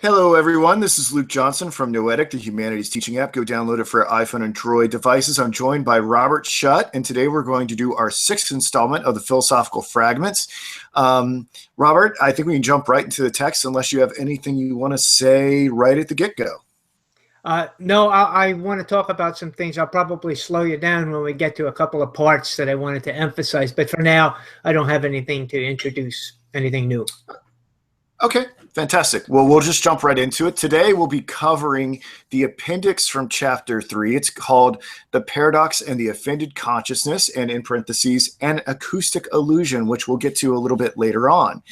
Hello, everyone. This is Luke Johnson from Noetic, the humanities teaching app. Go download it for iPhone and Android devices. I'm joined by Robert Schut, and today we're going to do our sixth installment of the philosophical fragments. Robert, I think we can jump right into the text unless you have anything you want to say right at the get-go. No, I want to talk about some things. I'll probably slow you down when we get to a couple of parts that I wanted to emphasize. But for now, I don't have anything to introduce, anything new. Okay, fantastic. Well, we'll just jump right into it. Today, we'll be covering the appendix from chapter 3. It's called The Paradox and the Offended Consciousness, and in parentheses, an acoustic illusion, which we'll get to a little bit later on.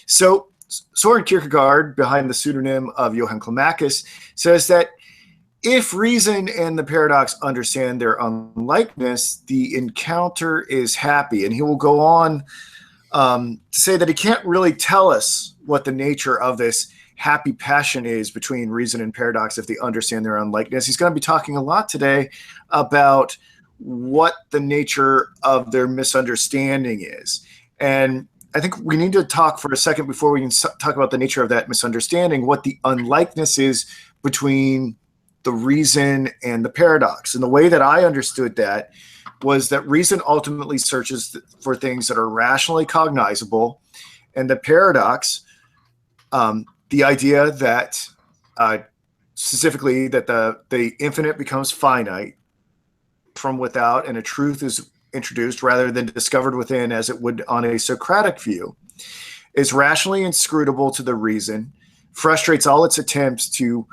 So, Soren Kierkegaard, behind the pseudonym of Johann Climacus, says that if reason and the paradox understand their unlikeness, the encounter is happy. And he will go on to say that he can't really tell us what the nature of this happy passion is between reason and paradox if they understand their unlikeness. He's going to be talking a lot today about what the nature of their misunderstanding is. And I think we need to talk for a second before we can talk about the nature of that misunderstanding, what the unlikeness is between the reason and the paradox. And the way that I understood that was that reason ultimately searches for things that are rationally cognizable, and the paradox, the idea that specifically that the infinite becomes finite from without and a truth is introduced rather than discovered within as it would on a Socratic view, is rationally inscrutable to the reason, frustrates all its attempts to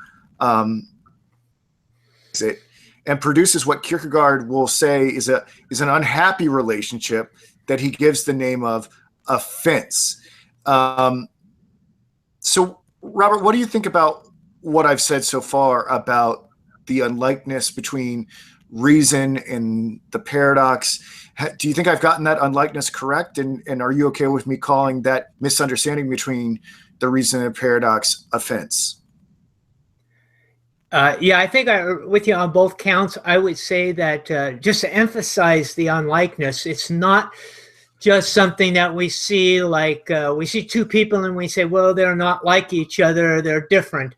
it, and produces what Kierkegaard will say is an unhappy relationship that he gives the name of offense. So, Robert, what do you think about what I've said so far about the unlikeness between reason and the paradox? Do you think I've gotten that unlikeness correct? And are you okay with me calling that misunderstanding between the reason and paradox offense? Yeah, I think with you on both counts. I would say that just to emphasize the unlikeness, it's not just something that we see like we see two people and we say, well, they're not like each other, they're different.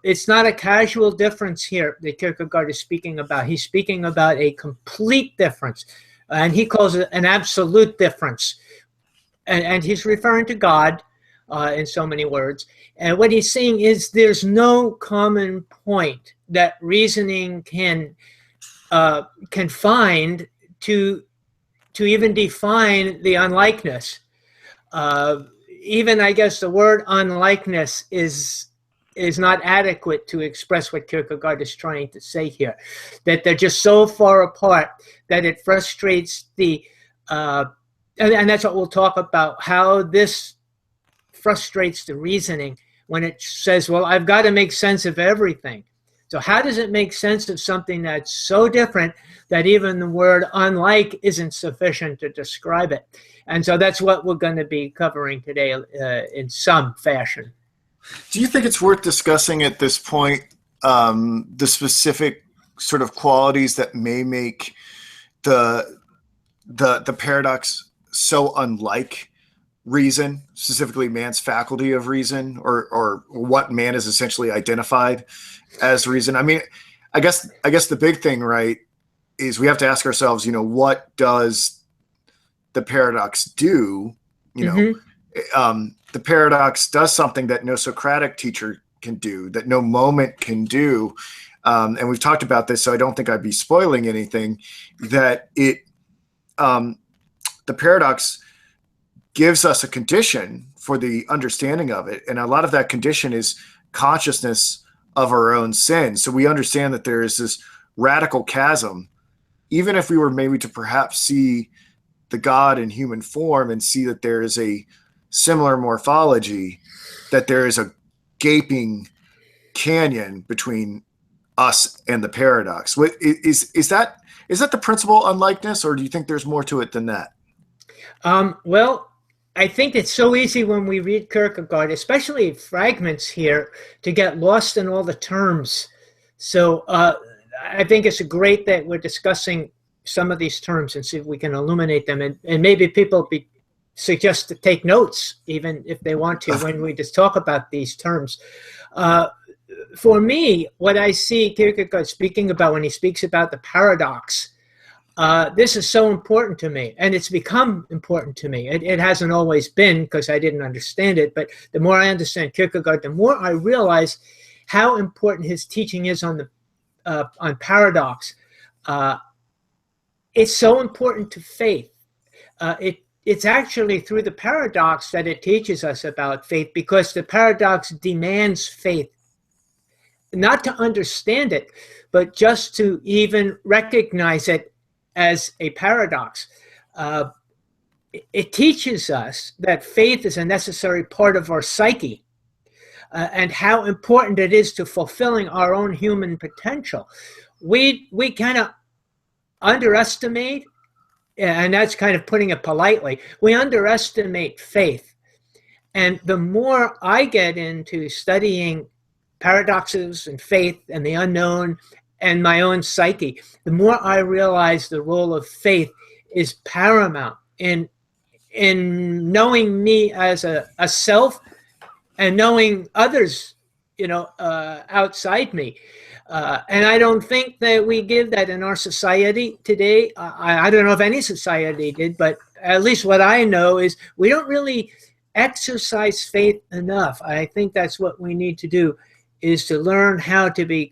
It's not a casual difference here that Kierkegaard is speaking about. He's speaking about a complete difference, and he calls it an absolute difference. And he's referring to God in so many words. And what he's saying is there's no common point that reasoning can find to even define the unlikeness. Even, I guess, the word unlikeness is not adequate to express what Kierkegaard is trying to say here, that they're just so far apart that it frustrates the, and that's what we'll talk about, how this frustrates the reasoning when it says, well, I've got to make sense of everything. So how does it make sense of something that's so different that even the word unlike isn't sufficient to describe it? And so that's what we're going to be covering today in some fashion. Do you think it's worth discussing at this point the specific sort of qualities that may make the paradox so unlike reason, specifically man's faculty of reason, or what man is essentially identified as reason? I mean, I guess the big thing, right, is we have to ask ourselves, what does the paradox do? The paradox does something that no Socratic teacher can do, that no moment can do. And we've talked about this, so I don't think I'd be spoiling anything, that the paradox gives us a condition for the understanding of it. And a lot of that condition is consciousness of our own sin. So we understand that there is this radical chasm, even if we were maybe to perhaps see the God in human form and see that there is a similar morphology, that there is a gaping canyon between us and the paradox. Is that the principal unlikeness, or do you think there's more to it than that? Well, I think it's so easy when we read Kierkegaard, especially fragments here, to get lost in all the terms. So I think it's great that we're discussing some of these terms and see if we can illuminate them, and maybe people suggest to take notes, even if they want to, when we just talk about these terms. For me, what I see Kierkegaard speaking about when he speaks about the paradox, this is so important to me, and it's become important to me. It hasn't always been, because I didn't understand it, but the more I understand Kierkegaard, the more I realize how important his teaching is on paradox. It's so important to faith. It's actually through the paradox that it teaches us about faith, because the paradox demands faith. Not to understand it, but just to even recognize it as a paradox. It teaches us that faith is a necessary part of our psyche, and how important it is to fulfilling our own human potential. We kind of underestimate, and that's kind of putting it politely, we underestimate faith. And the more I get into studying paradoxes and faith and the unknown and my own psyche, the more I realize the role of faith is paramount in knowing me as a self, and knowing others, outside me. And I don't think that we give that in our society today. I don't know if any society did, but at least what I know is we don't really exercise faith enough. I think that's what we need to do, is to learn how to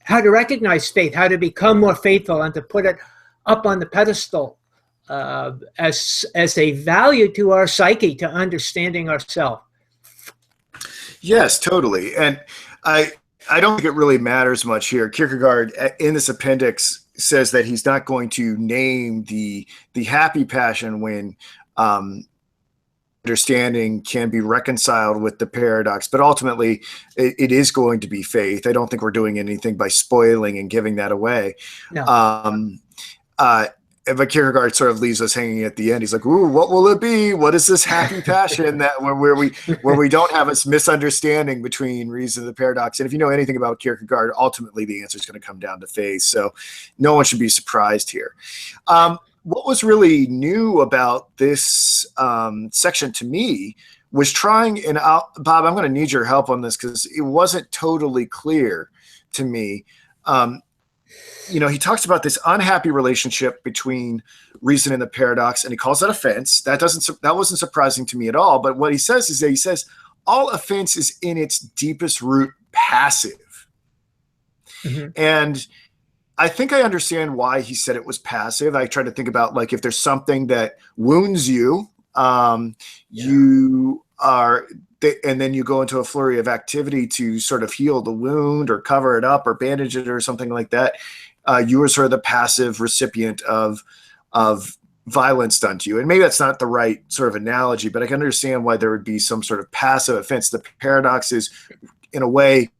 recognize faith, how to become more faithful, and to put it up on the pedestal as a value to our psyche, to understanding ourselves. Yes, totally. And I don't think it really matters much here. Kierkegaard in this appendix says that he's not going to name the happy passion when understanding can be reconciled with the paradox, but ultimately it is going to be faith. I don't think we're doing anything by spoiling and giving that away. No. But Kierkegaard sort of leaves us hanging at the end. He's like, "Ooh, what will it be? What is this happy passion that where we don't have this misunderstanding between reason and the paradox?" And if you know anything about Kierkegaard, ultimately the answer is going to come down to faith. So no one should be surprised here. What was really new about this section to me was trying, and Bob, I'm going to need your help on this because it wasn't totally clear to me. He talks about this unhappy relationship between reason and the paradox, and he calls that offense. That wasn't surprising to me at all. But what he says is that all offense is in its deepest root passive. Mm-hmm. And I think I understand why he said it was passive. I try to think about, like, if there's something that wounds you, you are, and then you go into a flurry of activity to sort of heal the wound or cover it up or bandage it or something like that. You are sort of the passive recipient of violence done to you. And maybe that's not the right sort of analogy, but I can understand why there would be some sort of passive offense. The paradox is, in a way,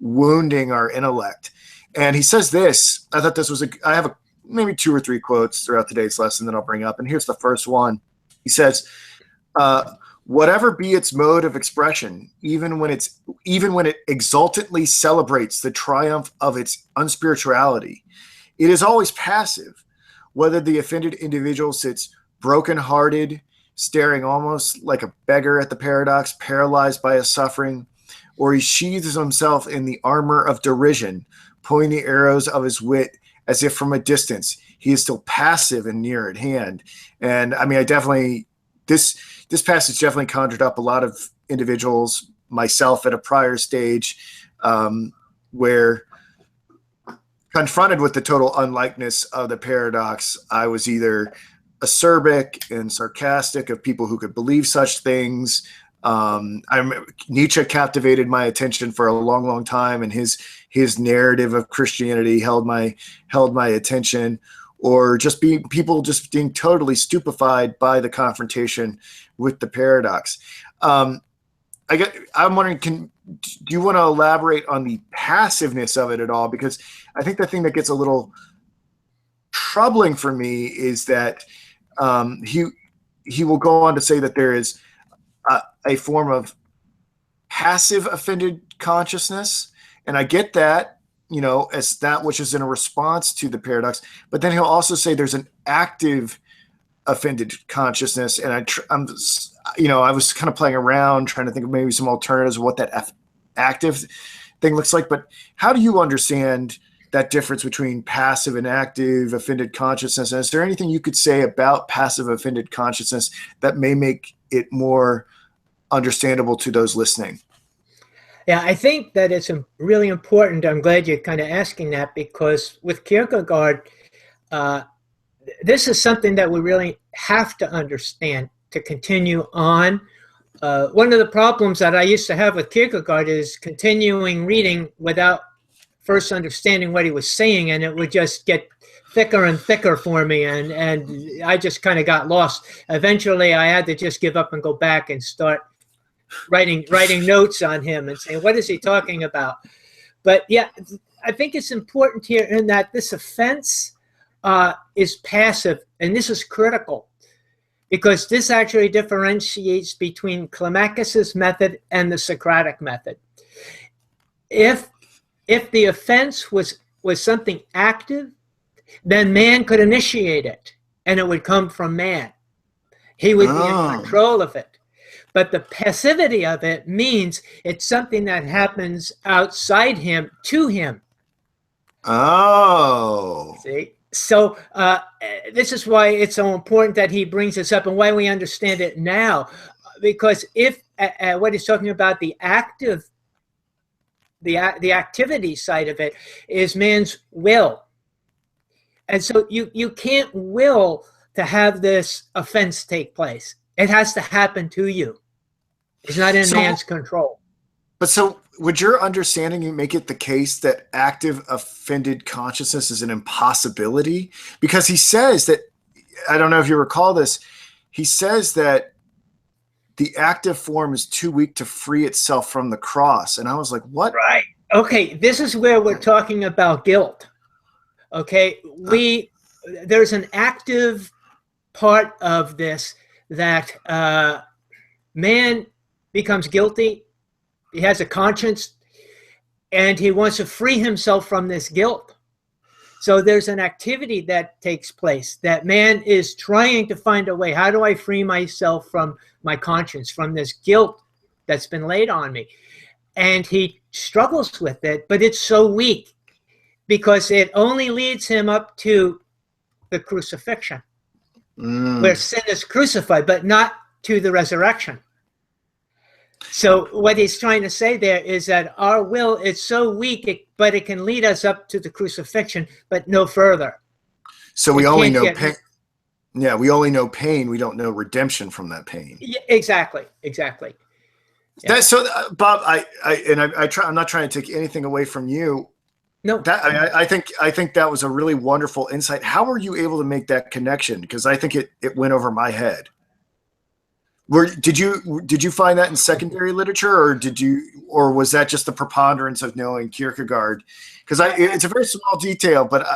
wounding our intellect. And he says this, I thought this was I have maybe 2 or 3 quotes throughout today's lesson that I'll bring up. And here's the first one. He says, whatever be its mode of expression, even when it exultantly celebrates the triumph of its unspirituality, it is always passive. Whether the offended individual sits broken-hearted, staring almost like a beggar at the paradox, paralyzed by his suffering, or he sheathes himself in the armor of derision, pointing the arrows of his wit as if from a distance, he is still passive and near at hand. And I mean, this passage definitely conjured up a lot of individuals, myself at a prior stage, where confronted with the total unlikeness of the paradox, I was either acerbic and sarcastic of people who could believe such things. Nietzsche captivated my attention for a long, long time, and his narrative of Christianity held my attention. Or just being totally stupefied by the confrontation with the paradox. I'm wondering, do you want to elaborate on the passiveness of it at all? Because I think the thing that gets a little troubling for me is that he will go on to say that there is a form of passive offended consciousness, and I get that, as that which is in a response to the paradox. But then he'll also say there's an active offended consciousness, and I was kind of playing around trying to think of maybe some alternatives of what that active thing looks like. But how do you understand that difference between passive and active offended consciousness? And is there anything you could say about passive offended consciousness that may make it more understandable to those listening? Yeah, I think that it's really important. I'm glad you're kind of asking that, because with Kierkegaard, this is something that we really have to understand to continue on. One of the problems that I used to have with Kierkegaard is continuing reading without first understanding what he was saying, and it would just get thicker and thicker for me, and I just kind of got lost. Eventually, I had to just give up and go back and start writing notes on him and saying, what is he talking about? But yeah, I think it's important here in that this offense is passive, and this is critical, because this actually differentiates between Climacus's method and the Socratic method. If the offense was something active, then man could initiate it, and it would come from man. He would be in control of it. But the passivity of it means it's something that happens outside him, to him. Oh. See? So this is why it's so important that he brings this up, and why we understand it now. Because if what he's talking about, the activity side of it is man's will. And so you can't will to have this offense take place. It has to happen to you. It's not in man's control. But so would your understanding make it the case that active offended consciousness is an impossibility? Because he says that, I don't know if you recall this, he says that the active form is too weak to free itself from the cross. And I was like, what? Right. Okay, this is where we're talking about guilt. Okay, there's an active part of this that man becomes guilty. He has a conscience, and he wants to free himself from this guilt. So there's an activity that takes place that man is trying to find a way. How do I free myself from my conscience, from this guilt that's been laid on me? And he struggles with it, but it's so weak because it only leads him up to the crucifixion, where sin is crucified, but not to the resurrection. So what he's trying to say there is that our will is so weak, but it can lead us up to the crucifixion, but no further. So we only know pain. Yeah, we only know pain. We don't know redemption from that pain. Yeah, exactly. Yeah. Bob, I'm not trying to take anything away from you. No, I think that was a really wonderful insight. How were you able to make that connection? Because I think it went over my head. Did you find that in secondary literature, or was that just the preponderance of knowing Kierkegaard? Because it's a very small detail, but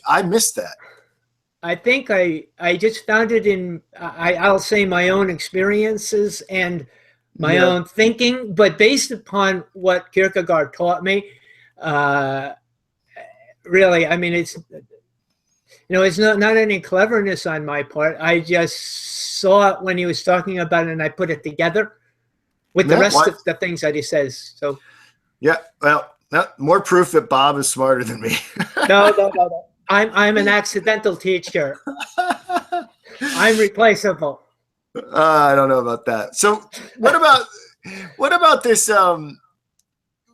I missed that. I think I just found it in I'll say my own experiences and my own thinking, but based upon what Kierkegaard taught me. Really, I mean, it's not any cleverness on my part. I just saw it when he was talking about it, and I put it together with the rest of the things that he says. So, yeah, well, more proof that Bob is smarter than me. No. I'm an accidental teacher. I'm replaceable. I don't know about that. So, what about this?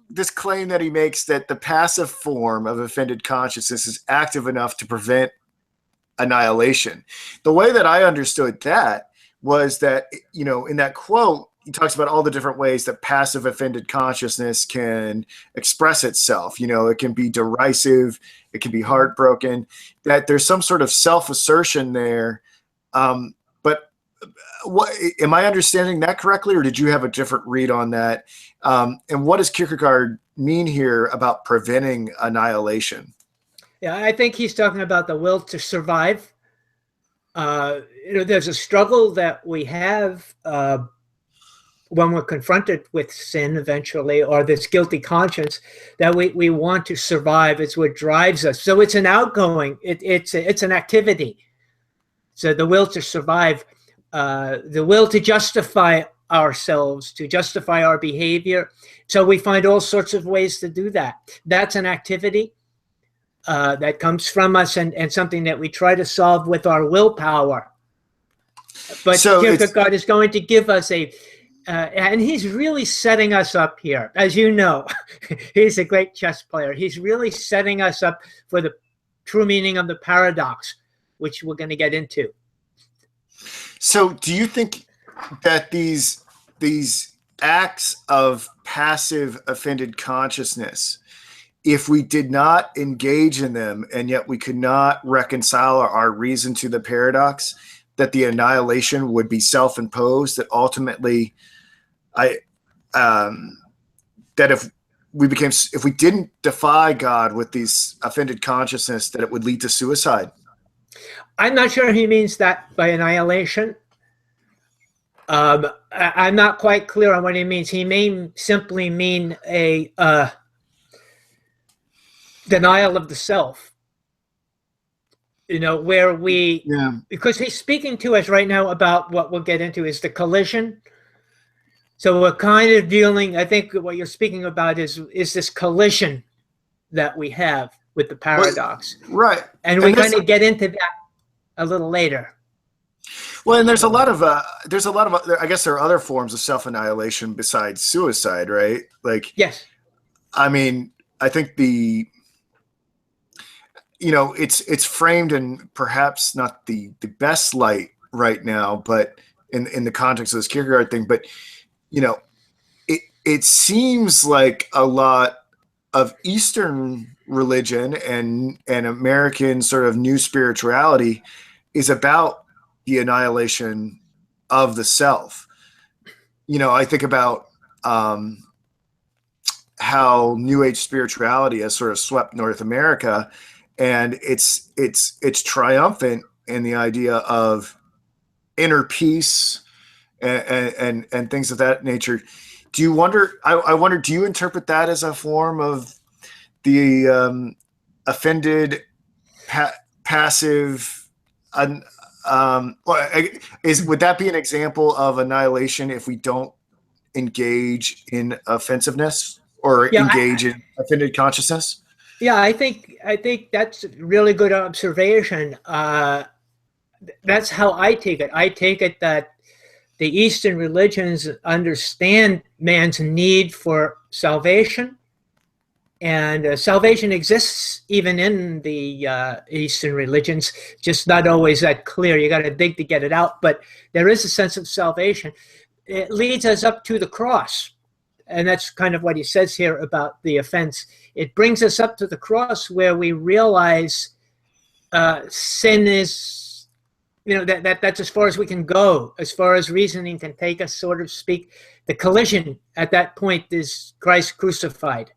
This claim that he makes that the passive form of offended consciousness is active enough to prevent annihilation. The way that I understood that was that, in that quote, he talks about all the different ways that passive offended consciousness can express itself. It can be derisive, it can be heartbroken, that there's some sort of self-assertion there. But am I understanding that correctly, or did you have a different read on that? And what does Kierkegaard mean here about preventing annihilation? Yeah, I think he's talking about the will to survive. There's a struggle that we have when we're confronted with sin eventually, or this guilty conscience, that we want to survive. It's what drives us. So it's an outgoing. It's an activity. So the will to survive, the will to justify ourselves, to justify our behavior. So we find all sorts of ways to do that. That's an activity that comes from us, and something that we try to solve with our willpower. But so Kierkegaard is going to give us and he's really setting us up here. As you know, he's a great chess player. He's really setting us up for the true meaning of the paradox, which we're going to get into. So do you think that these acts of passive offended consciousness, if we did not engage in them and yet we could not reconcile our reason to the paradox, that the annihilation would be self-imposed, that ultimately that if we didn't defy God with these offended consciousness, that it would lead to suicide? I'm not sure he means that by annihilation. I'm not quite clear on what he means. He may simply mean a denial of the self. Where we, because he's speaking to us right now about what we'll get into is the collision. So we're kind of dealing, I think what you're speaking about is this collision that we have with the paradox. Right. And we're going to get into that a little later. Well, and there's a lot of, I guess there are other forms of self-annihilation besides suicide, right? Like, yes. I mean, I think it's framed in perhaps not the best light right now, but in the context of this Kierkegaard thing, but it seems like a lot of Eastern religion and American sort of new spirituality is about the annihilation of the self. I think about how New Age spirituality has sort of swept North America, and it's triumphant in the idea of inner peace and things of that nature. Do you wonder? I wonder. Do you interpret that as a form of the offended, passive? Would that be an example of annihilation if we don't engage in offensive-ness or engage in offended consciousness? Yeah, I think that's a really good observation. That's how I take it. I take it that the Eastern religions understand man's need for salvation, and salvation exists even in the Eastern religions, just not always that clear. You got to dig to get it out, but there is a sense of salvation. It leads us up to the cross, and that's kind of what he says here about the offense. It brings us up to the cross where we realize sin is, that's as far as we can go, as far as reasoning can take us, so to speak. The collision at that point is Christ crucified.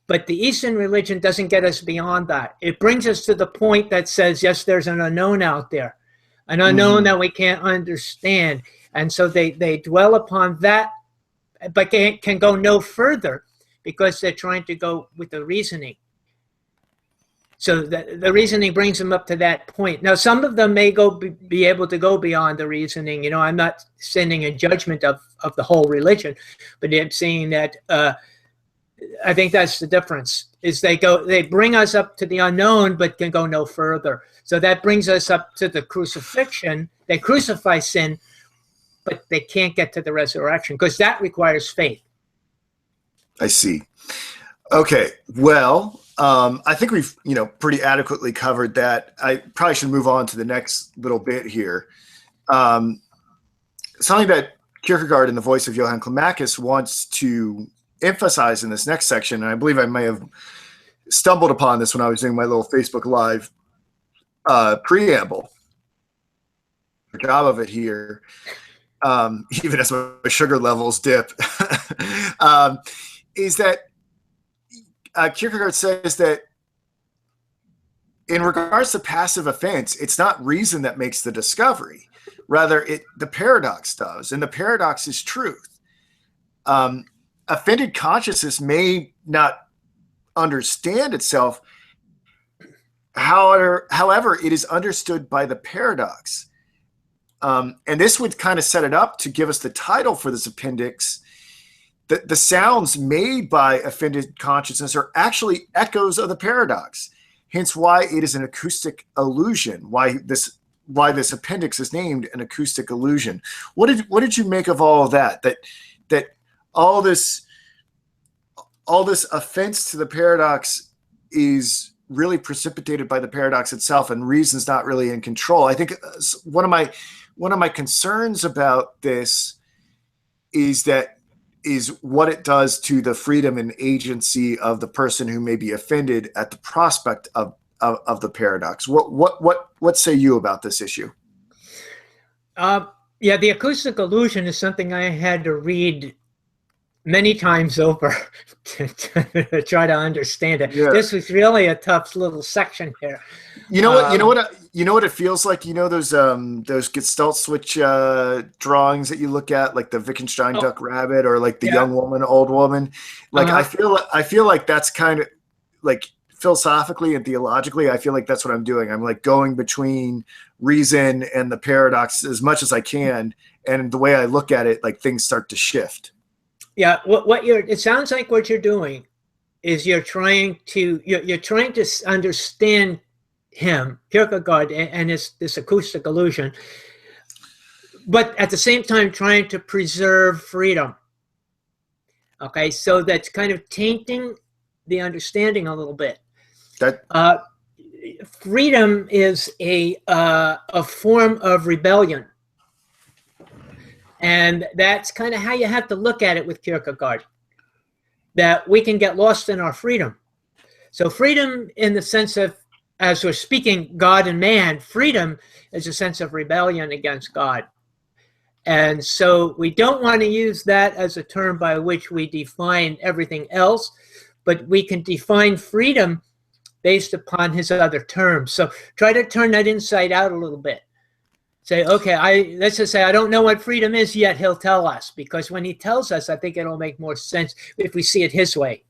But the Eastern religion doesn't get us beyond that. It brings us to the point that says, yes, there's an unknown out there, an unknown that we can't understand. And so they dwell upon that, but can go no further because they're trying to go with the reasoning. So the reasoning brings them up to that point. Now, some of them may be able to go beyond the reasoning. I'm not sending a judgment of the whole religion, but I'm saying that I think that's the difference. Is they bring us up to the unknown, but can go no further. So that brings us up to the crucifixion. They crucify sin, but they can't get to the resurrection because that requires faith. I see. Okay. Well, I think we've, pretty adequately covered that. I probably should move on to the next little bit here. Something that Kierkegaard, in the voice of Johann Climacus, wants to emphasize in this next section, and I believe I may have stumbled upon this when I was doing my little Facebook Live preamble. The job of it here, even as my sugar levels dip, is that Kierkegaard says that in regards to passive offense, it's not reason that makes the discovery. Rather, the paradox does, and the paradox is truth. Offended consciousness may not understand itself, However, it is understood by the paradox. And this would kind of set it up to give us the title for this appendix. The sounds made by offended consciousness are actually echoes of the paradox. Hence why it is an acoustic illusion, why this appendix is named an acoustic illusion. What did you make of all of that? That all this offense to the paradox is really precipitated by the paradox itself, and reason's not really in control. I think one of my concerns about this is what it does to the freedom and agency of the person who may be offended at the prospect of the paradox. What say you about this issue? Yeah, the acoustic illusion is something I had to read many times over to try to understand it. Yeah. This was really a tough little section here. You know what it feels like. You know those Gestalt switch drawings that you look at, like the Wittgenstein duck rabbit, or like the young woman, old woman. Like I feel like that's kind of like philosophically and theologically. I feel like that's what I'm doing. I'm like going between reason and the paradox as much as I can, and the way I look at it, like things start to shift. Yeah, it sounds like what you're doing is you're trying to understand him, Kierkegaard, and this acoustic illusion, but at the same time trying to preserve freedom. Okay, so that's kind of tainting the understanding a little bit. Freedom is a form of rebellion. And that's kind of how you have to look at it with Kierkegaard, that we can get lost in our freedom. So freedom in the sense of, as we're speaking God and man, freedom is a sense of rebellion against God. And so we don't want to use that as a term by which we define everything else, but we can define freedom based upon his other terms. So try to turn that inside out a little bit. Say, okay, let's just say I don't know what freedom is yet. He'll tell us, because when he tells us, I think it'll make more sense if we see it his way.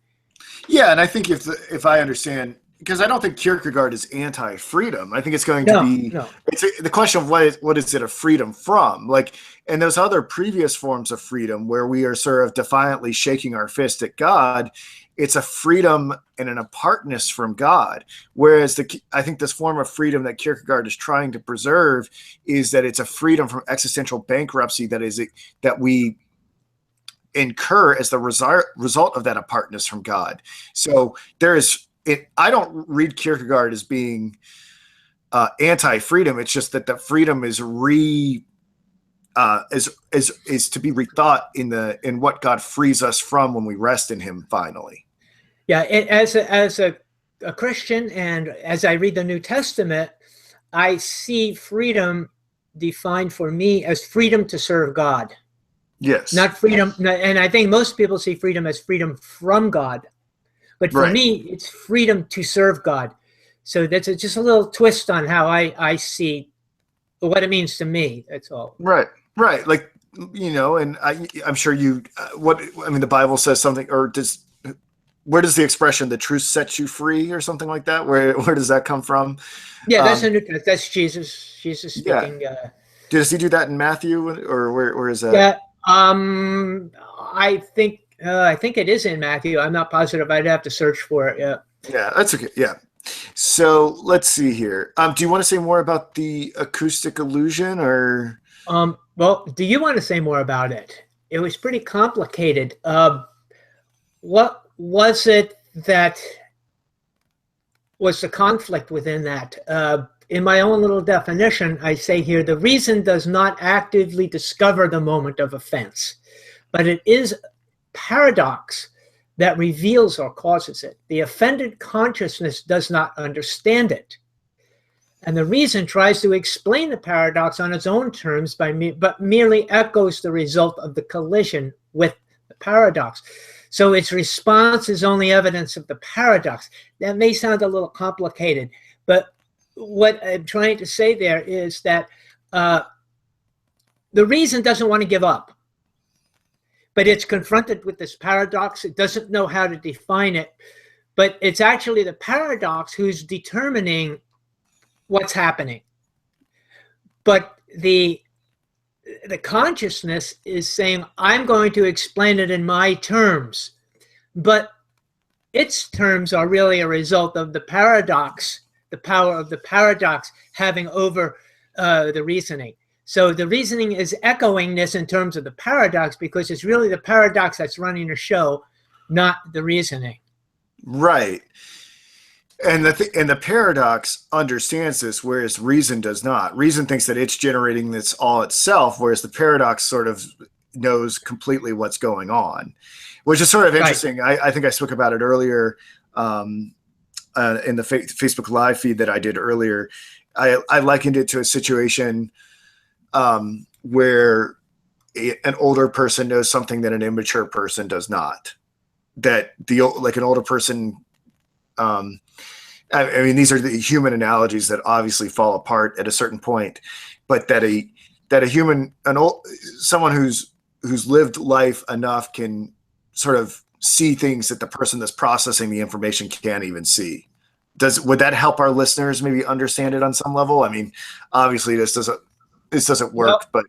Yeah, and I think if I understand, because I don't think Kierkegaard is anti-freedom. I think it's going to be it's the question of what is it a freedom from? Like, and those other previous forms of freedom where we are sort of defiantly shaking our fist at God, it's a freedom and an apartness from God. Whereas I think this form of freedom that Kierkegaard is trying to preserve is that it's a freedom from existential bankruptcy that we incur as the result of that apartness from God. So I don't read Kierkegaard as being anti-freedom. It's just that the freedom is is to be rethought in what God frees us from when we rest in Him finally. Yeah, as a Christian, and as I read the New Testament, I see freedom defined for me as freedom to serve God. Yes. Not freedom, and I think most people see freedom as freedom from God. But for me, it's freedom to serve God. So that's just a little twist on how I see what it means to me. That's all. Right. Like, and I'm sure the Bible says something, or where does the expression "the truth sets you free" or something like that? Where does that come from? Yeah, that's Jesus. Jesus speaking. Yeah. Does he do that in Matthew, or where is that? Yeah. I think it is in Matthew. I'm not positive. I'd have to search for it. Yeah. Yeah, that's okay. Yeah. So let's see here. Do you want to say more about the acoustic illusion, or? Well, do you want to say more about it? It was pretty complicated. What was it that was the conflict within that? In my own little definition, I say here, the reason does not actively discover the moment of offense, but it is paradox that reveals or causes it. The offended consciousness does not understand it. And the reason tries to explain the paradox on its own terms but merely echoes the result of the collision with the paradox. So its response is only evidence of the paradox. That may sound a little complicated, but what I'm trying to say there is that the reason doesn't want to give up, but it's confronted with this paradox. It doesn't know how to define it, but it's actually the paradox who's determining what's happening. But the consciousness is saying, I'm going to explain it in my terms, but its terms are really a result of the paradox, the power of the paradox having over the reasoning. So the reasoning is echoing this in terms of the paradox, because it's really the paradox that's running the show, not the reasoning. Right. And the paradox understands this, whereas reason does not. Reason thinks that it's generating this all itself, whereas the paradox sort of knows completely what's going on, which is sort of interesting. Right. I think I spoke about it earlier in the Facebook Live feed that I did earlier. I likened it to a situation where an older person knows something that an immature person does not. That like an older person, I mean, these are the human analogies that obviously fall apart at a certain point, but that a human, someone who's lived life enough can sort of see things that the person that's processing the information can't even see. Would that help our listeners maybe understand it on some level? I mean, obviously this doesn't work, but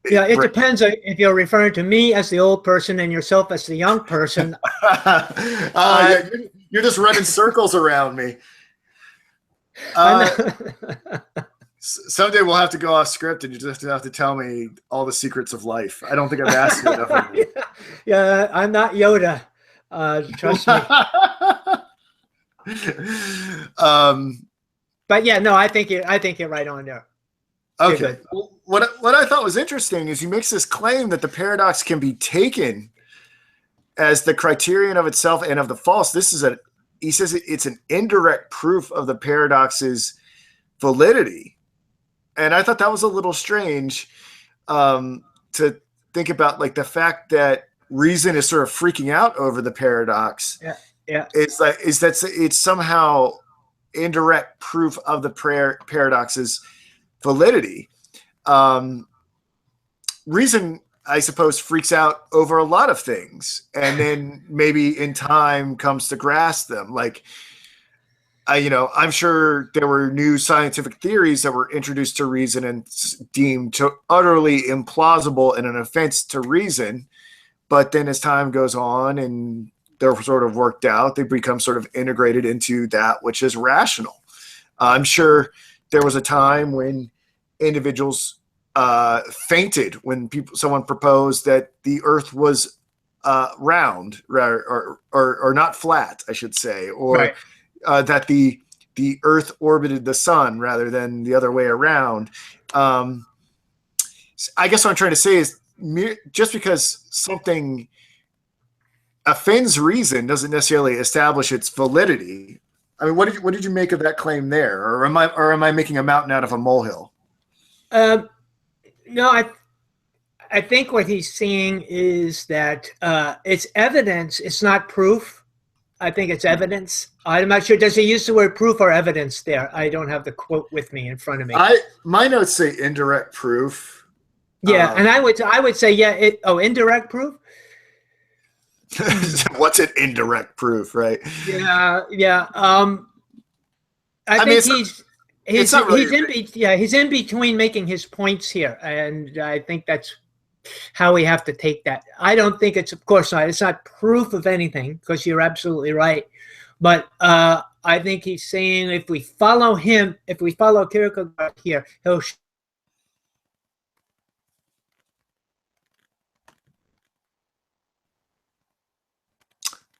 yeah, it depends if you're referring to me as the old person and yourself as the young person. Yeah, you're just running circles around me. Someday we'll have to go off script and you just have to tell me all the secrets of life. I don't think I've asked you enough of you. Yeah, I'm not Yoda. Trust me. But yeah, no, I think you're right on there. Okay. What I thought was interesting is he makes this claim that the paradox can be taken as the criterion of itself and of the false. He says it's an indirect proof of the paradox's validity. And I thought that was a little strange to think about, like the fact that reason is sort of freaking out over the paradox. Yeah. It's somehow indirect proof of the paradox's validity. Reason, I suppose, freaks out over a lot of things, and then maybe in time comes to grasp them. Like, I'm sure there were new scientific theories that were introduced to reason and deemed utterly implausible and an offense to reason. But then as time goes on and they're sort of worked out, they become sort of integrated into that which is rational. I'm sure there was a time when individuals fainted when someone proposed that the Earth was round or not flat, I should say, or right. That the Earth orbited the sun rather than the other way around. I guess what I'm trying to say is just because something offends reason doesn't necessarily establish its validity. I mean, what did you make of that claim there, or am I making a mountain out of a molehill? No, I think what he's saying is that it's evidence. It's not proof. I think it's evidence. I'm not sure. Does he use the word proof or evidence there? I don't have the quote with me in front of me. My notes say indirect proof. Yeah, and I would say indirect proof. What's an indirect proof, right? Yeah. I think he's in between making his points here, and I think that's how we have to take that. I don't think it's, of course not. It's not proof of anything, because you're absolutely right. But I think he's saying if we follow him, if we follow Kierkegaard here, he'll.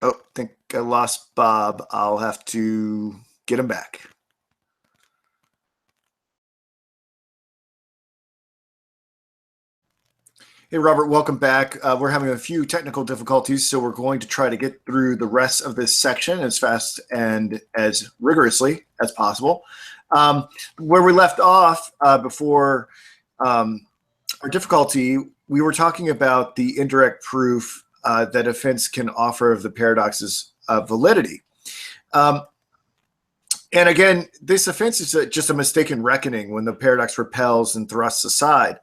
Oh, I think I lost Bob. I'll have to get him back. Hey, Robert, welcome back. We're having a few technical difficulties, so we're going to try to get through the rest of this section as fast and as rigorously as possible. Where we left off before our difficulty, we were talking about the indirect proof that offense can offer of the paradox's validity. And again, this offense is just a mistaken reckoning when the paradox repels and thrusts aside.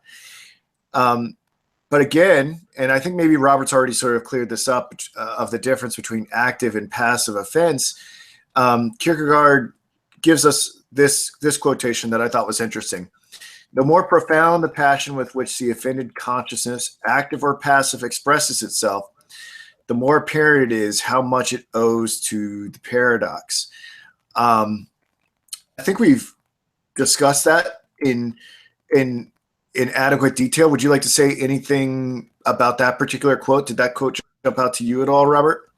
But again, and I think maybe Robert's already sort of cleared this up of the difference between active and passive offense. Kierkegaard gives us this quotation that I thought was interesting. The more profound the passion with which the offended consciousness, active or passive, expresses itself, the more apparent it is how much it owes to the paradox. I think we've discussed that in adequate detail. Would you like to say anything about that particular quote? Did that quote jump out to you at all, Robert?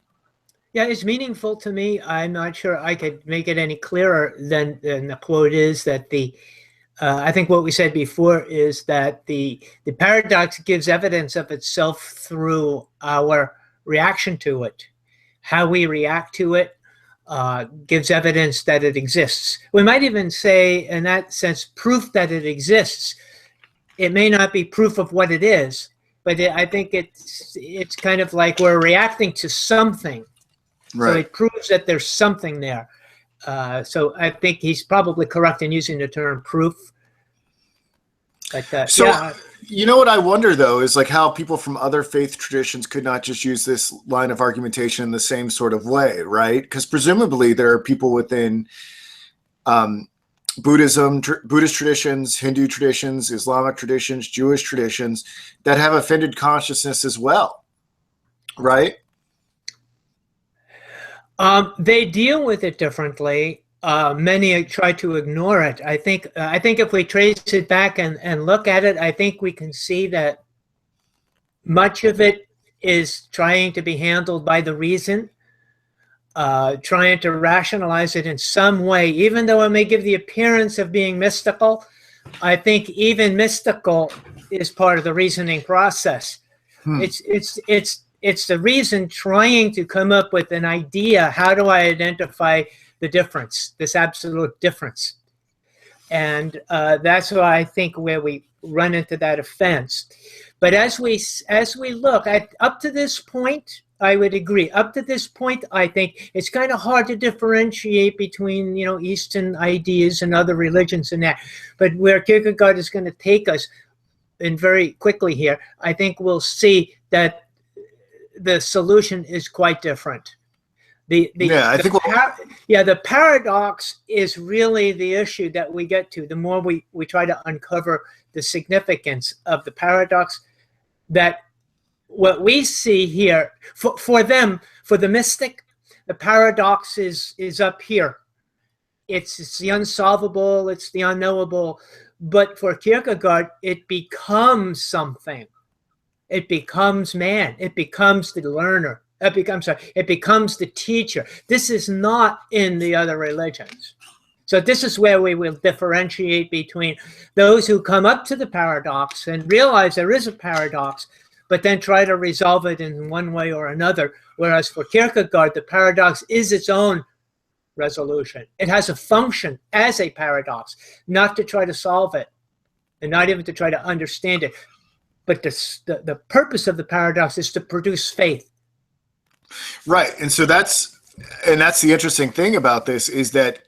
Yeah, it's meaningful to me. I'm not sure I could make it any clearer than the quote is that I think what we said before is that the paradox gives evidence of itself through our reaction to it. How we react to it gives evidence that it exists. We might even say, in that sense, proof that it exists. It may not be proof of what it is, but I think it's kind of like we're reacting to something. Right. So it proves that there's something there. So I think he's probably correct in using the term proof. But, so, yeah. You know what I wonder, though, is like how people from other faith traditions could not just use this line of argumentation in the same sort of way, right? Because presumably there are people within Buddhism, Buddhist traditions, Hindu traditions, Islamic traditions, Jewish traditions that have offended consciousness as well, right? They deal with it differently. Many try to ignore it. I think if we trace it back and look at it, I think we can see that much of it is trying to be handled by the reason, trying to rationalize it in some way, even though it may give the appearance of being mystical. I think even mystical is part of the reasoning process. It's the reason trying to come up with an idea. How do I identify the difference, this absolute difference? And that's why I think where we run into that offense. But as we look at up to this point, I would agree. Up to this point, I think it's kind of hard to differentiate between, Eastern ideas and other religions and that. But where Kierkegaard is going to take us, and very quickly here, I think we'll see that the solution is quite different. The paradox is really the issue that we get to. The more we try to uncover the significance of the paradox, that what we see here, for them, for the mystic, the paradox is up here. It's the unsolvable, it's the unknowable. But for Kierkegaard, it becomes something. It becomes man. It becomes the learner. It becomes the teacher. This is not in the other religions. So this is where we will differentiate between those who come up to the paradox and realize there is a paradox, but then try to resolve it in one way or another. Whereas for Kierkegaard, the paradox is its own resolution. It has a function as a paradox, not to try to solve it and not even to try to understand it. But the purpose of the paradox is to produce faith. Right. And so that's the interesting thing about this, is that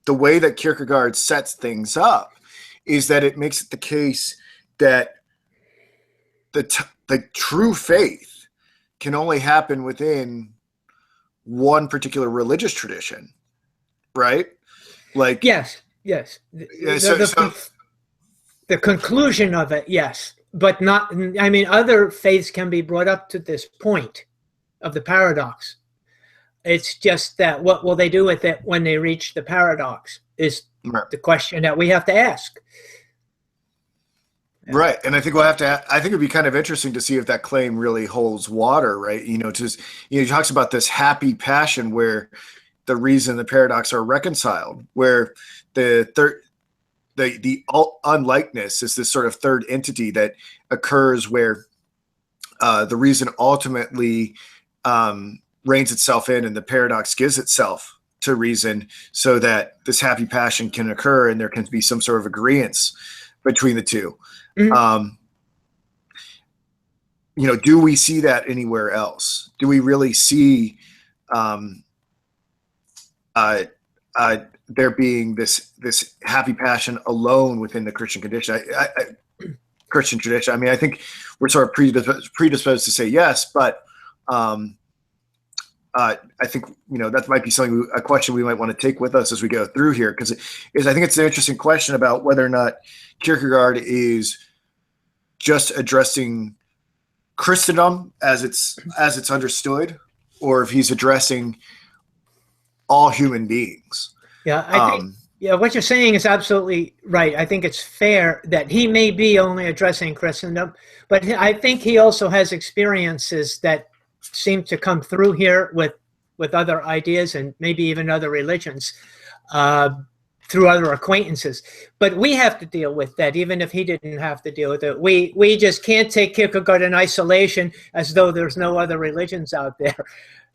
the way that Kierkegaard sets things up is that it makes it the case that the true faith can only happen within one particular religious tradition, right? Like yes. The conclusion of it, yes. But not, I mean, other faiths can be brought up to this point of the paradox. It's just that what will they do with it when they reach the paradox is the question that we have to ask. Right. And I think I think it'd be kind of interesting to see if that claim really holds water, right? He talks about this happy passion where the reason the paradox are reconciled, where the unlikeness is this sort of third entity that occurs where the reason ultimately reins itself in and the paradox gives itself to reason, so that this happy passion can occur and there can be some sort of agreeance between the two. Mm-hmm. Do we see that anywhere else? Do we really see there being this happy passion alone within the Christian condition? Christian tradition. I mean, I think we're sort of predisposed to say yes, but I think that might be a question we might want to take with us as we go through here, because I think it's an interesting question about whether or not Kierkegaard is just addressing Christendom as it's understood, or if he's addressing all human beings. Yeah, I think what you're saying is absolutely right. I think it's fair that he may be only addressing Christendom, but I think he also has experiences that seem to come through here with other ideas and maybe even other religions through other acquaintances. But we have to deal with that, even if he didn't have to deal with it. We just can't take Kierkegaard in isolation as though there's no other religions out there.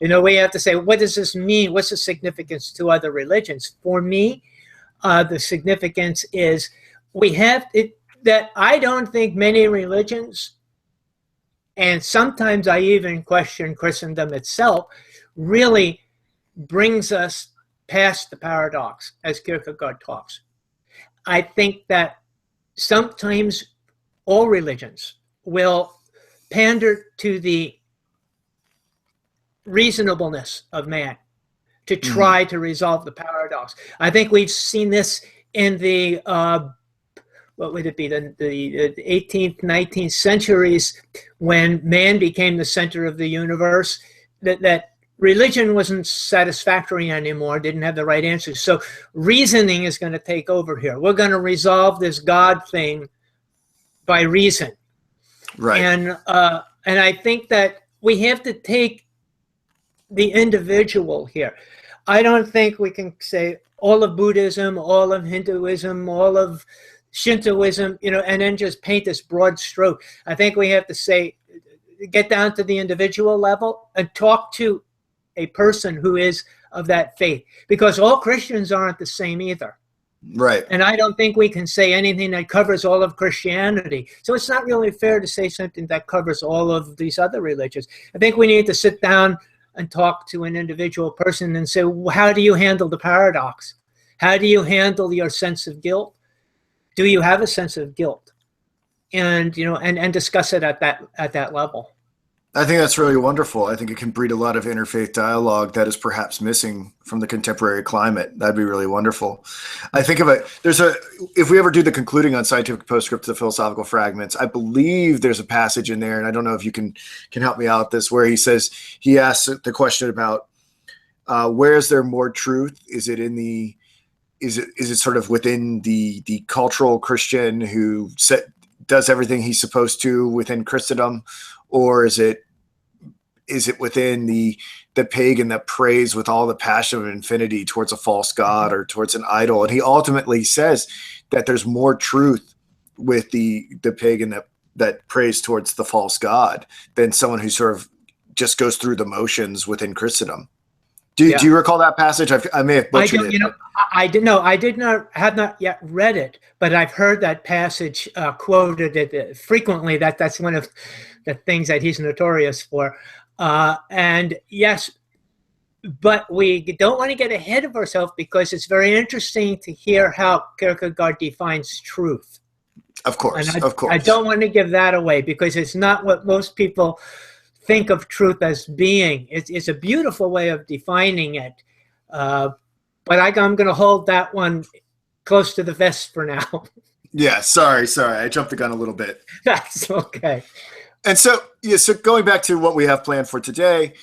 We have to say, what does this mean? What's the significance to other religions? For me, the significance is that I don't think many religions, and sometimes I even question Christendom itself, really brings us past the paradox, as Kierkegaard talks. I think that sometimes all religions will pander to the reasonableness of man to try to resolve the paradox. I think we've seen this in the what would it be, the 18th, 19th centuries, when man became the center of the universe, that religion wasn't satisfactory anymore, didn't have the right answers. So reasoning is going to take over here. We're going to resolve this God thing by reason. Right. And I think that we have to take the individual here. I don't think we can say all of Buddhism, all of Hinduism, all of Shintoism, and then just paint this broad stroke. I think we have to say, get down to the individual level and talk to a person who is of that faith, because all Christians aren't the same either. Right. And I don't think we can say anything that covers all of Christianity. So it's not really fair to say something that covers all of these other religions. I think we need to sit down and talk to an individual person and say, well, how do you handle the paradox? How do you handle your sense of guilt? Do you have a sense of guilt? And and discuss it at that level. I think that's really wonderful. I think it can breed a lot of interfaith dialogue that is perhaps missing from the contemporary climate. That'd be really wonderful. I think of it. If we ever do the concluding on scientific postscript to the philosophical fragments, I believe there's a passage in there, and I don't know if you can help me out with this, where he asks the question about where is there more truth? Is it sort of within the cultural Christian who does everything he's supposed to within Christendom, or is it within the pagan that prays with all the passion of infinity towards a false god or towards an idol? And he ultimately says that there's more truth with the pagan that prays towards the false god than someone who sort of just goes through the motions within Christendom. Do you recall that passage? I may have butchered it. I have not yet read it, but I've heard that passage quoted frequently. That's one of the things that he's notorious for. And yes, but we don't want to get ahead of ourselves, because it's very interesting to hear how Kierkegaard defines truth. Of course, and of course. I don't want to give that away, because it's not what most people think of truth as being. It's a beautiful way of defining it. But I'm going to hold that one close to the vest for now. Yeah, sorry. I jumped the gun a little bit. That's okay. And so going back to what we have planned for today,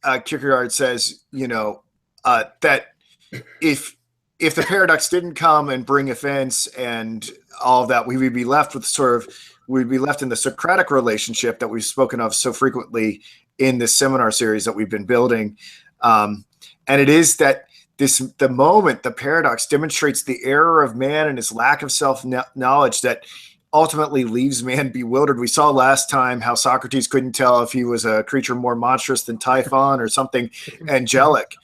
Kierkegaard says, that if the paradox didn't come and bring offense and all of that, we would be left with we'd be left in the Socratic relationship that we've spoken of so frequently in this seminar series that we've been building. And it is that the moment the paradox demonstrates the error of man and his lack of self-knowledge that ultimately leaves man bewildered. We saw last time how Socrates couldn't tell if he was a creature more monstrous than Typhon or something angelic,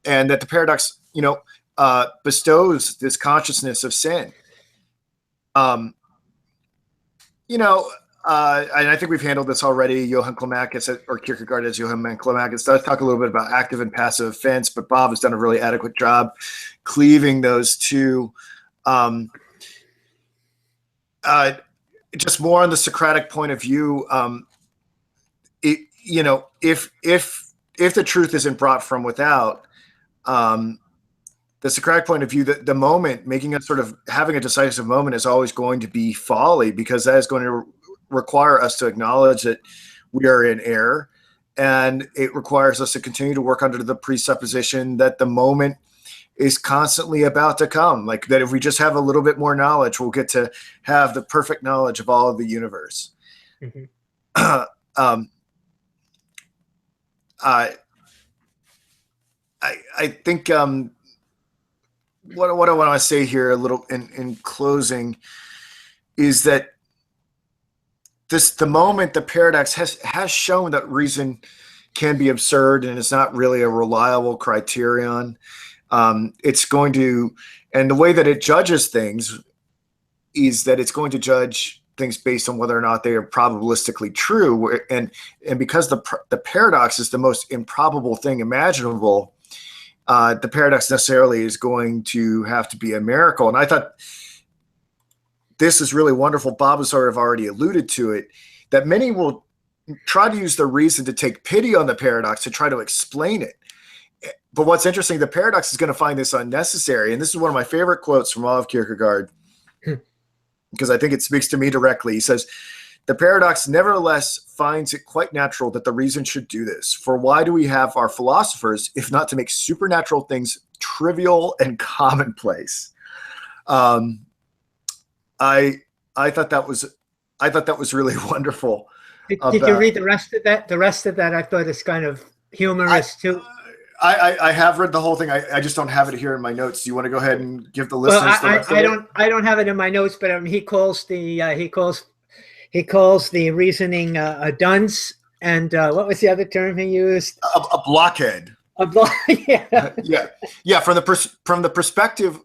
and that the paradox, bestows this consciousness of sin. And I think we've handled this already. Johann Climacus, or Kierkegaard as Johann Climacus, does talk a little bit about active and passive offense, but Bob has done a really adequate job cleaving those two. just more on the Socratic point of view, if the truth isn't brought from without, the Socratic point of view, the moment, making a sort of having a decisive moment is always going to be folly, because that is going to require us to acknowledge that we are in error, and it requires us to continue to work under the presupposition that the moment is constantly about to come. Like that if we just have a little bit more knowledge, we'll get to have the perfect knowledge of all of the universe. Mm-hmm. I think what I want to say here a little in closing is that the moment the paradox has shown that reason can be absurd and it's not really a reliable criterion. It's going to, and the way that it judges things is that it's going to judge things based on whether or not they are probabilistically true. And because the paradox is the most improbable thing imaginable, the paradox necessarily is going to have to be a miracle. And I thought this is really wonderful. Bob has sort of already alluded to it, that many will try to use the reason to take pity on the paradox to try to explain it. But what's interesting, the paradox is going to find this unnecessary. And this is one of my favorite quotes from all of Kierkegaard, because I think it speaks to me directly. He says, "The paradox nevertheless finds it quite natural that the reason should do this. For why do we have our philosophers, if not to make supernatural things trivial and commonplace?" I thought that was really wonderful. Did you read the rest of that? The rest of that I thought is kind of humorous too. I have read the whole thing. I just don't have it here in my notes. Do you want to go ahead and give the listeners the rest of it? I don't have it in my notes, but he calls the reasoning a dunce, and what was the other term he used? A blockhead. Yeah. From the perspective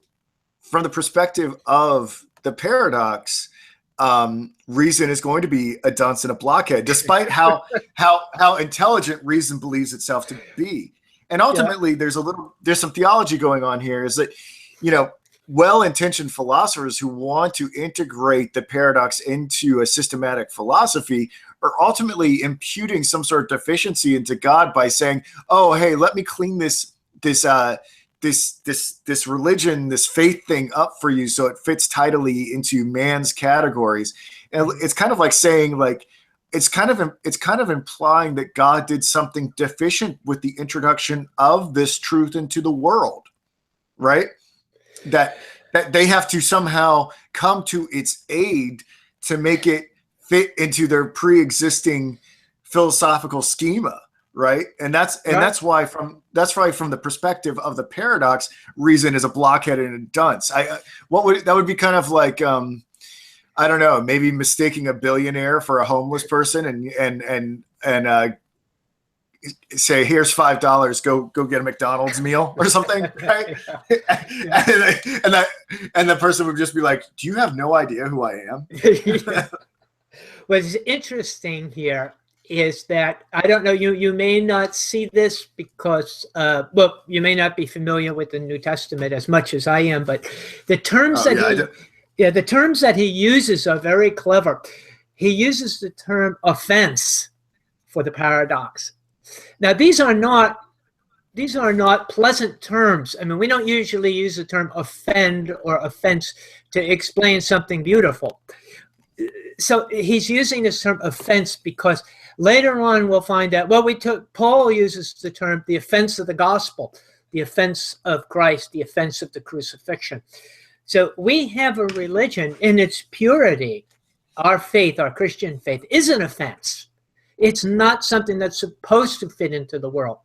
of the paradox, reason is going to be a dunce and a blockhead, despite how intelligent reason believes itself to be. And ultimately, there's some theology going on here. Is that, well-intentioned philosophers who want to integrate the paradox into a systematic philosophy are ultimately imputing some sort of deficiency into God by saying, "Oh, hey, let me clean this religion, this faith thing up for you, so it fits tidily into man's categories." And it's kind of like saying, like, it's kind of implying that God did something deficient with the introduction of this truth into the world, right? That they have to somehow come to its aid to make it fit into their pre-existing philosophical schema, right? And that's why from the perspective of the paradox, reason is a blockhead and a dunce. That would be kind of like I don't know, maybe mistaking a billionaire for a homeless person and say, "Here's $5, go get a McDonald's meal," or something, right? And the person would just be like, "Do you have no idea who I am?" What's interesting here is that, I don't know, you may not see this because, you may not be familiar with the New Testament as much as I am, but the terms the terms that he uses are very clever. He uses the term offense for the paradox. Now, these are not pleasant terms. I mean, we don't usually use the term offend or offense to explain something beautiful. So he's using this term offense because later on we'll find out, Paul uses the term the offense of the gospel, the offense of Christ, the offense of the crucifixion. So we have a religion in its purity. Our faith, our Christian faith, is an offense. It's not something that's supposed to fit into the world.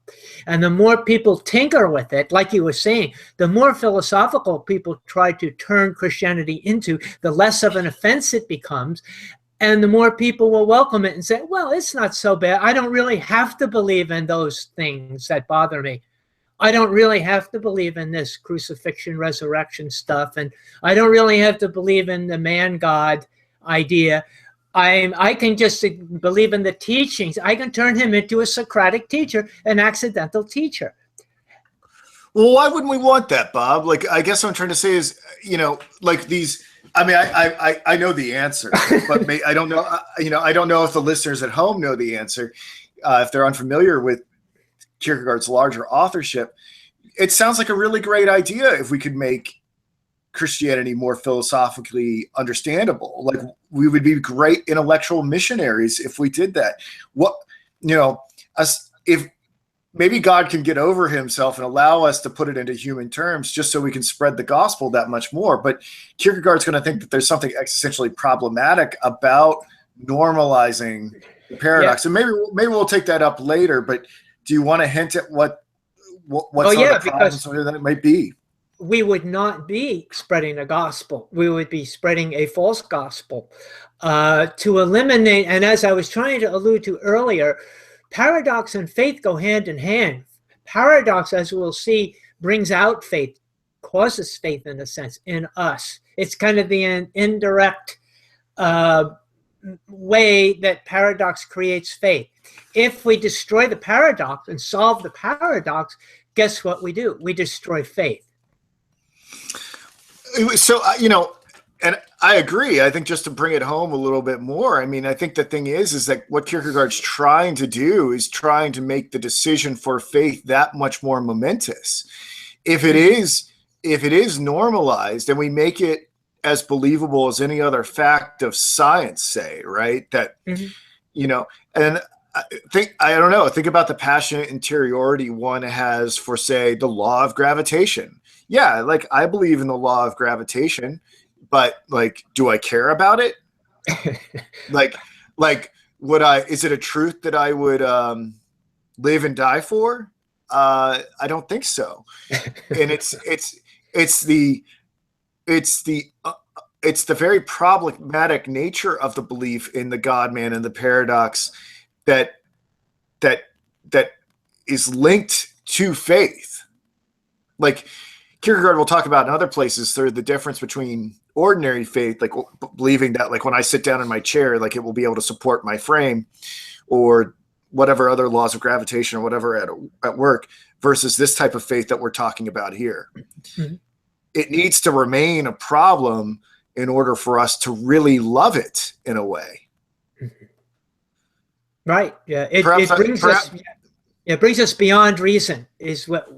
And the more people tinker with it, like you were saying, the more philosophical people try to turn Christianity into, the less of an offense it becomes. And the more people will welcome it and say, "Well, it's not so bad. I don't really have to believe in those things that bother me. I don't really have to believe in this crucifixion, resurrection stuff. And I don't really have to believe in the man-God idea. I can just believe in the teachings. I can turn him into a Socratic teacher, an accidental teacher." Well, why wouldn't we want that, Bob? Like, I guess what I'm trying to say is, like these I mean, I know the answer, but I don't know. I don't know if the listeners at home know the answer. If they're unfamiliar with Kierkegaard's larger authorship, it sounds like a really great idea if we could make Christianity more philosophically understandable. Like, we would be great intellectual missionaries if we did that. If maybe God can get over himself and allow us to put it into human terms just so we can spread the gospel that much more. But Kierkegaard's going to think that there's something existentially problematic about normalizing the paradox. And maybe we'll take that up later, but do you want to hint at what some of the problems that it might be? We would not be spreading a gospel. We would be spreading a false gospel. To eliminate, and as I was trying to allude to earlier, paradox and faith go hand in hand. Paradox, as we'll see, brings out faith, causes faith in a sense in us. It's kind of the indirect way that paradox creates faith. If we destroy the paradox and solve the paradox, guess what we do? We destroy faith. So, and I agree. I think just to bring it home a little bit more, I mean, I think the thing is that what Kierkegaard's trying to do is trying to make the decision for faith that much more momentous. If it is normalized and we make it as believable as any other fact of science, say, right? That, and think about the passionate interiority one has for, say, the law of gravitation. Yeah, like, I believe in the law of gravitation, but, like, do I care about it? like, is it a truth that I would live and die for? I don't think so. And it's the very problematic nature of the belief in the God-man and the paradox that is linked to faith. Like, Kierkegaard will talk about in other places through the difference between ordinary faith, like believing that, like, when I sit down in my chair, like, it will be able to support my frame, or whatever other laws of gravitation or whatever at work, versus this type of faith that we're talking about here. Mm-hmm. It needs to remain a problem in order for us to really love it in a way. Right. Yeah. It brings us beyond reason, is what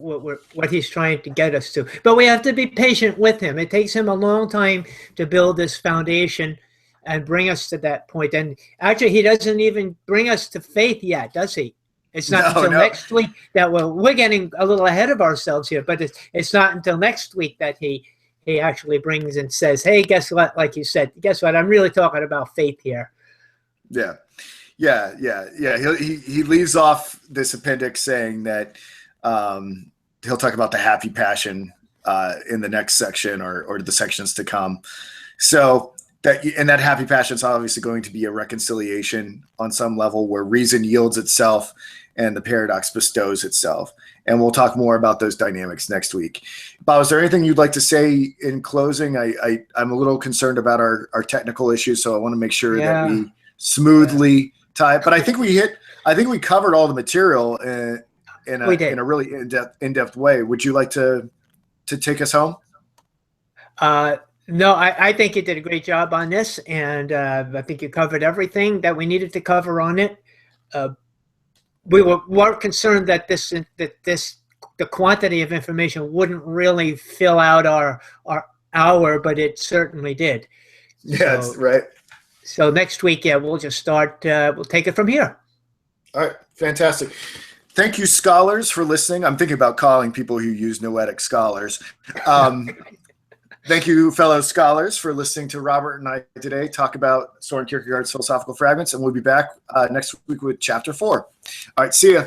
he's trying to get us to. But we have to be patient with him. It takes him a long time to build this foundation and bring us to that point. And actually, he doesn't even bring us to faith yet, does he? It's not until next week that we're getting a little ahead of ourselves here. But it's not until next week that he actually brings and says, "Hey, guess what? Like you said, guess what? I'm really talking about faith here." Yeah. Yeah. He leaves off this appendix saying that he'll talk about the happy passion in the next section or the sections to come. So that happy passion is obviously going to be a reconciliation on some level where reason yields itself and the paradox bestows itself. And we'll talk more about those dynamics next week. Bob, is there anything you'd like to say in closing? I'm a little concerned about our technical issues, so I want to make sure that we smoothly tie it. But I think we covered all the material in a really in-depth way. Would you like to take us home? No, I think you did a great job on this, and I think you covered everything that we needed to cover on it. We were more concerned that the quantity of information wouldn't really fill out our hour, but it certainly did. Yeah, that's right. So next week, we'll just start. We'll take it from here. All right, fantastic. Thank you, scholars, for listening. I'm thinking about calling people who use Noetic scholars. Thank you, fellow scholars, for listening to Robert and I today talk about Soren Kierkegaard's philosophical fragments, and we'll be back next week with Chapter 4. All right, see ya.